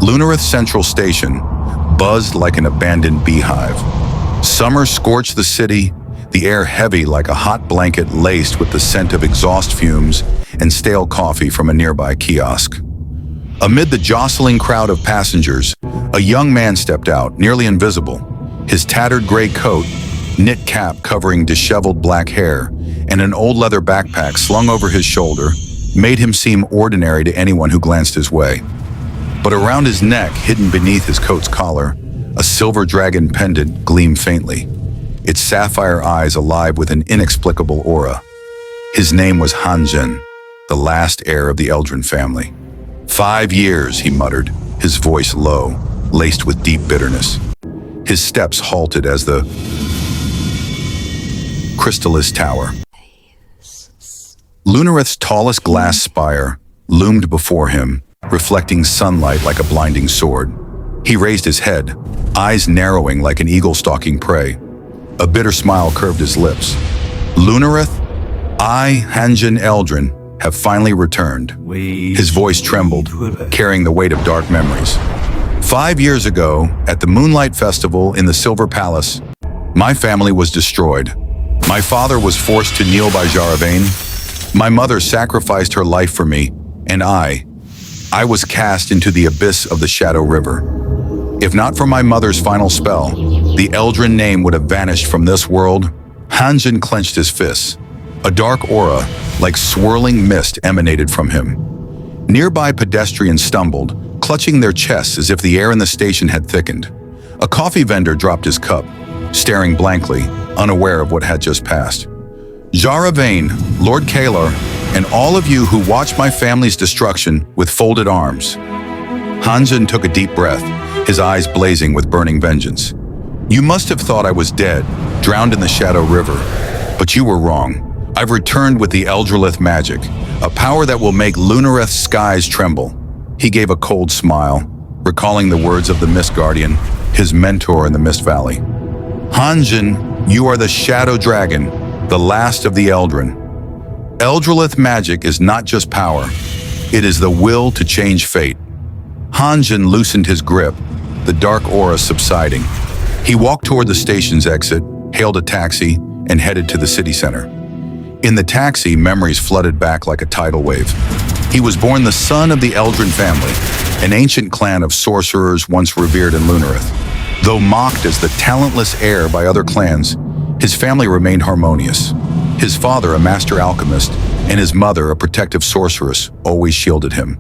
Lunareth Central Station buzzed like an abandoned beehive. Summer scorched the city, the air heavy like a hot blanket laced with the scent of exhaust fumes and stale coffee from a nearby kiosk. Amid the jostling crowd of passengers, a young man stepped out, nearly invisible. His tattered gray coat, knit cap covering disheveled black hair, and an old leather backpack slung over his shoulder made him seem ordinary to anyone who glanced his way. But around his neck, hidden beneath his coat's collar, a silver dragon pendant gleamed faintly, its sapphire eyes alive with an inexplicable aura. His name was Hanzhen, the last heir of the Eldrin family. 5 years, he muttered, his voice low, laced with deep bitterness. His steps halted as the Crystalys Tower, Lunareth's tallest glass spire, loomed before him, reflecting sunlight like a blinding sword. He raised his head, eyes narrowing like an eagle stalking prey. A bitter smile curved his lips. Lunareth, I, Hanzhen Eldrin, have finally returned. His voice trembled, carrying the weight of dark memories. 5 years ago, at the Moonlight Festival in the Silver Palace, my family was destroyed. My father was forced to kneel by Elyra Vionne. My mother sacrificed her life for me, and I was cast into the abyss of the Shadow River. If not for my mother's final spell, the Eldrin name would have vanished from this world. Hanzhen clenched his fists. A dark aura, like swirling mist, emanated from him. Nearby pedestrians stumbled, clutching their chests as if the air in the station had thickened. A coffee vendor dropped his cup, staring blankly, unaware of what had just passed. Elyra Vionne, Lord Kalar, and all of you who watched my family's destruction with folded arms. Hanzhen took a deep breath, his eyes blazing with burning vengeance. You must have thought I was dead, drowned in the Shadow River, but you were wrong. I've returned with the Eldralith Magic, a power that will make Lunareth's skies tremble. He gave a cold smile, recalling the words of the Mist Guardian, his mentor in the Mist Valley. Hanzhen, you are the Shadow Dragon, the last of the Eldrin. Eldralith Magic is not just power, it is the will to change fate. Hanzhen loosened his grip, the dark aura subsiding. He walked toward the station's exit, hailed a taxi, and headed to the city center. In the taxi, memories flooded back like a tidal wave. He was born the son of the Eldrin family, an ancient clan of sorcerers once revered in Lunareth. Though mocked as the talentless heir by other clans, his family remained harmonious. His father, a master alchemist, and his mother, a protective sorceress, always shielded him.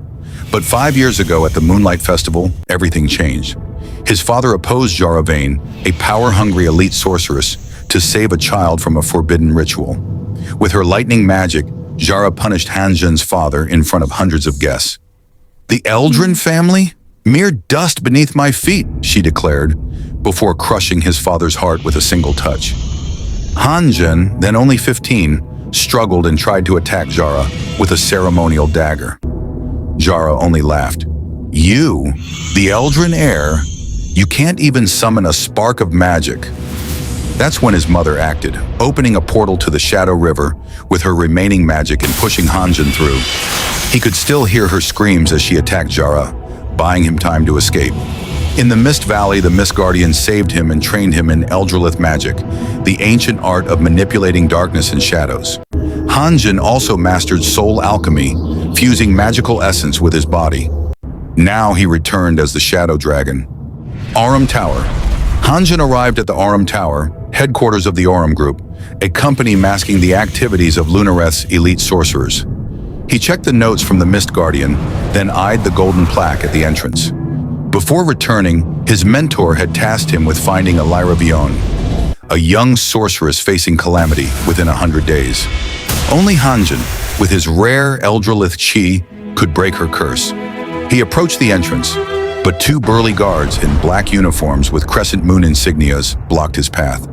But 5 years ago at the Moonlight Festival, everything changed. His father opposed Elyra Vionne, a power-hungry elite sorceress, to save a child from a forbidden ritual. With her lightning magic, Elyra punished Hanzhen's father in front of hundreds of guests. The Eldrin family? Mere dust beneath my feet, she declared, before crushing his father's heart with a single touch. Hanzhen, then only 15, struggled and tried to attack Elyra with a ceremonial dagger. Elyra only laughed. You, the Eldrin heir, you can't even summon a spark of magic. That's when his mother acted, opening a portal to the Shadow River with her remaining magic and pushing Hanzhen through. He could still hear her screams as she attacked Elyra, buying him time to escape. In the Mist Valley, the Mist Guardian saved him and trained him in Eldralith Magic, the ancient art of manipulating darkness and shadows. Hanzhen also mastered soul alchemy, fusing magical essence with his body. Now he returned as the Shadow Dragon. Aurum Tower. Hanzhen arrived at the Aurum Tower, headquarters of the Aurum Group, a company masking the activities of Lunareth's elite sorcerers. He checked the notes from the Mist Guardian, then eyed the golden plaque at the entrance. Before returning, his mentor had tasked him with finding Elyra Vionne, a young sorceress facing calamity within 100 days. Only Hanzhen, with his rare Eldralith chi, could break her curse. He approached the entrance, but 2 burly guards in black uniforms with crescent moon insignias blocked his path.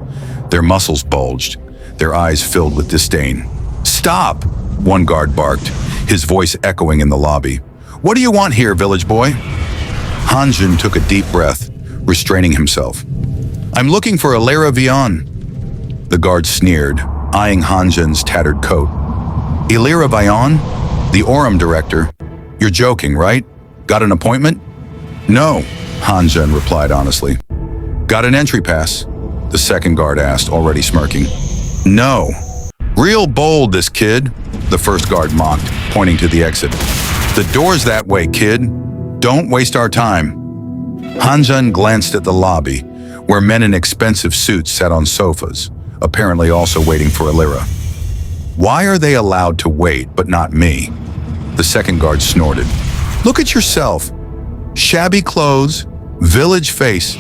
Their muscles bulged, their eyes filled with disdain. "Stop!" one guard barked, his voice echoing in the lobby. "What do you want here, village boy?" Hanzhen took a deep breath, restraining himself. "I'm looking for Elyra Vionne." The guard sneered, eyeing Hanzhen's tattered coat. "Elyra Vionne? The Aurum director? You're joking, right? Got an appointment?" No, Hanzhen replied honestly. Got an entry pass? The second guard asked, already smirking. No. Real bold, this kid, the first guard mocked, pointing to the exit. The door's that way, kid. Don't waste our time. Hanzhen glanced at the lobby, where men in expensive suits sat on sofas, apparently also waiting for Elyra. Why are they allowed to wait, but not me? The second guard snorted. Look at yourself. Shabby clothes, village face.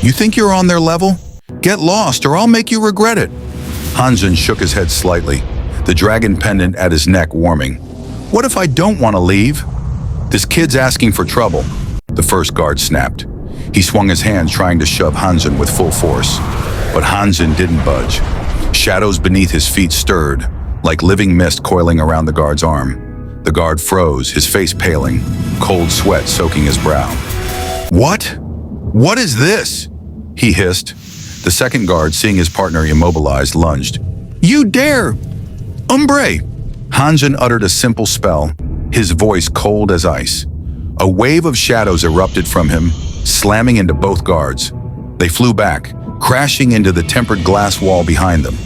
You think you're on their level? Get lost or I'll make you regret it. Hanzhen shook his head slightly, the dragon pendant at his neck warming. What if I don't want to leave? This kid's asking for trouble, the first guard snapped. He swung his hand trying to shove Hanzhen with full force, but Hanzhen didn't budge. Shadows beneath his feet stirred, like living mist coiling around the guard's arm. The guard froze, his face paling, cold sweat soaking his brow. What? What is this? He hissed. The second guard, seeing his partner immobilized, lunged. You dare! Umbre! Hanzhen uttered a simple spell, his voice cold as ice. A wave of shadows erupted from him, slamming into both guards. They flew back, crashing into the tempered glass wall behind them.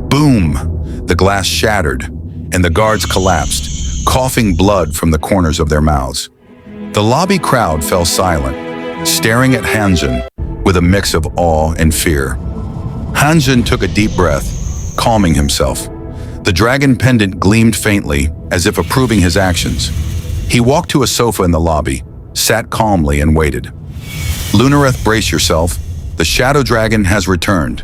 Boom! The glass shattered, and the guards collapsed, coughing blood from the corners of their mouths. The lobby crowd fell silent, staring at Hanzhen with a mix of awe and fear. Hanzhen took a deep breath, calming himself. The dragon pendant gleamed faintly, as if approving his actions. He walked to a sofa in the lobby, sat calmly and waited. Lunareth, brace yourself. The shadow dragon has returned.